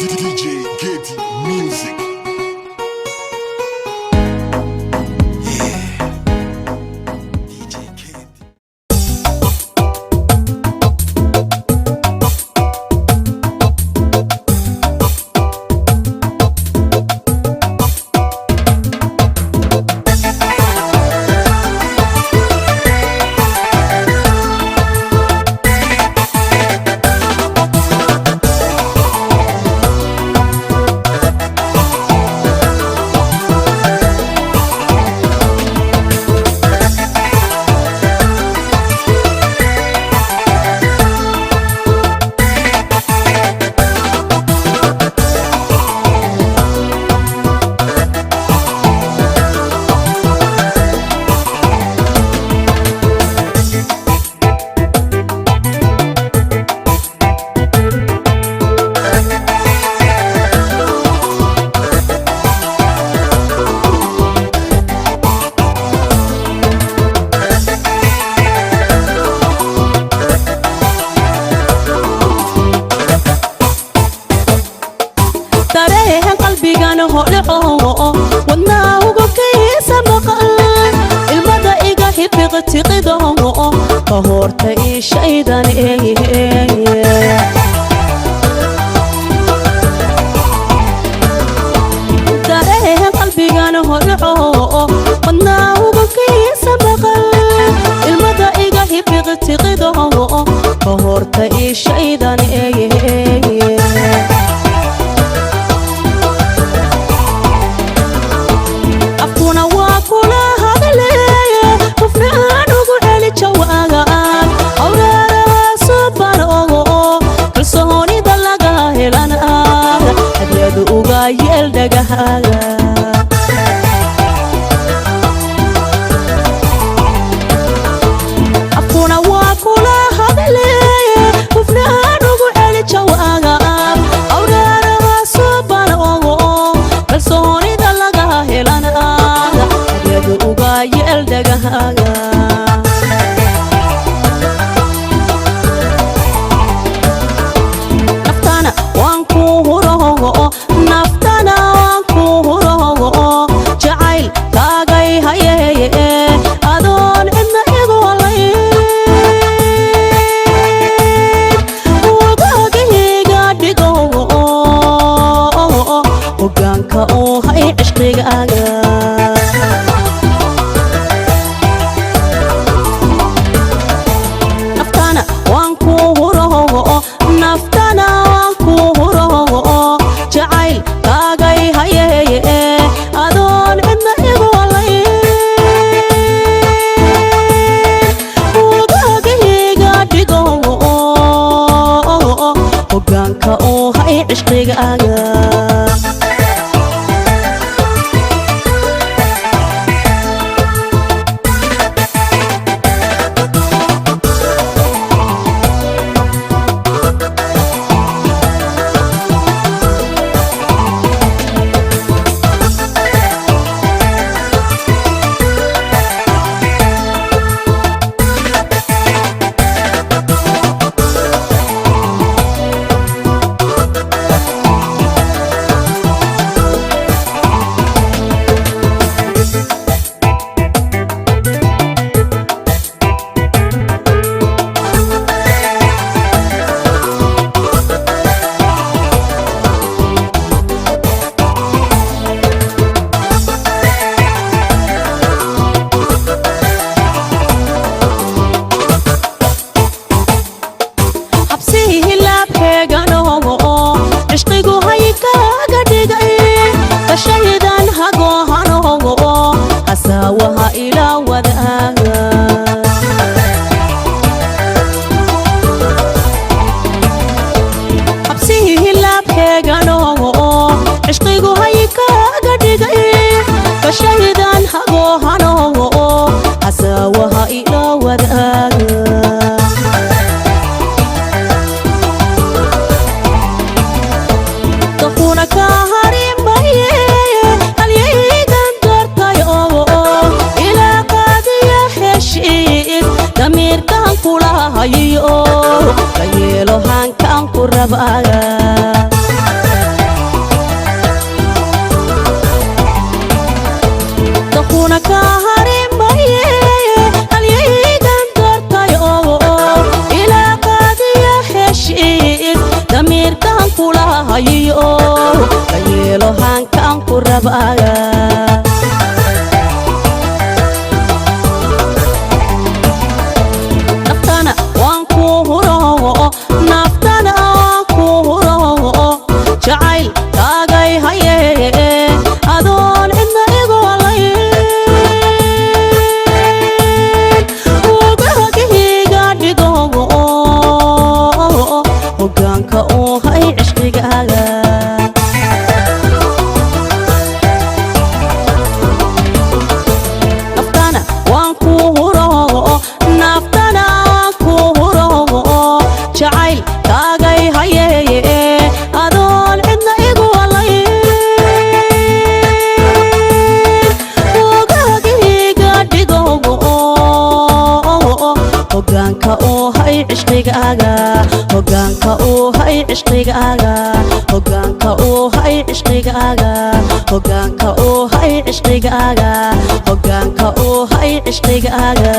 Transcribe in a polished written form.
DJ Getty Music. wadnaa uga kaysa maqal ilmada iga hibiqtiqido ka horta ii shaydan dareen qalbigan hodco wadnaa uga kaysa maqal ilmada iga hibiqtiqido ka horta ii shaydan yel dagahaga afuna waa kula hadleeye qofnaan ugu celi jawaaga awraaraha soo baro kalsoonida laga helanaada adeegu uga yel dagahaga naftana waan ku huraho naftana waan ku huraho naftana waan ku huraho jacayl kaagay hayeye adoon cidna igu halayn ugaagihiga dhigo hogaanka oo hay cishqigaaga shaydan hago hanogo asawaha ila wadaaga habsihi laabkeeganogo ishqigu hay kaaga dhigay shaydan hago hanogo asawaha ila wadaaga taquna ka harimaye damirkan kula hayo la yeelo hankan ku rabaaga hayiyo kayeelo hankaan ku rabaaga naftana waan ku huro naftana waan ku huro jacayl kaagay haye adoon cidna igu walayn wogahagahayga dhigo hoggaanka uu hay cishqigaaga naftana waan ku huro naftana waan ku huro jacayl kaagay haye adoon cidna igu walayn wogahagahayga dhigo hoggaanka uu hay cishqigaaga hoggaanka uu hay cishqigaaga hoggaanka uu hay cishqigaaga hoggaanka uu hay cishqigaaga hoggaanka uu hay cishqigaaga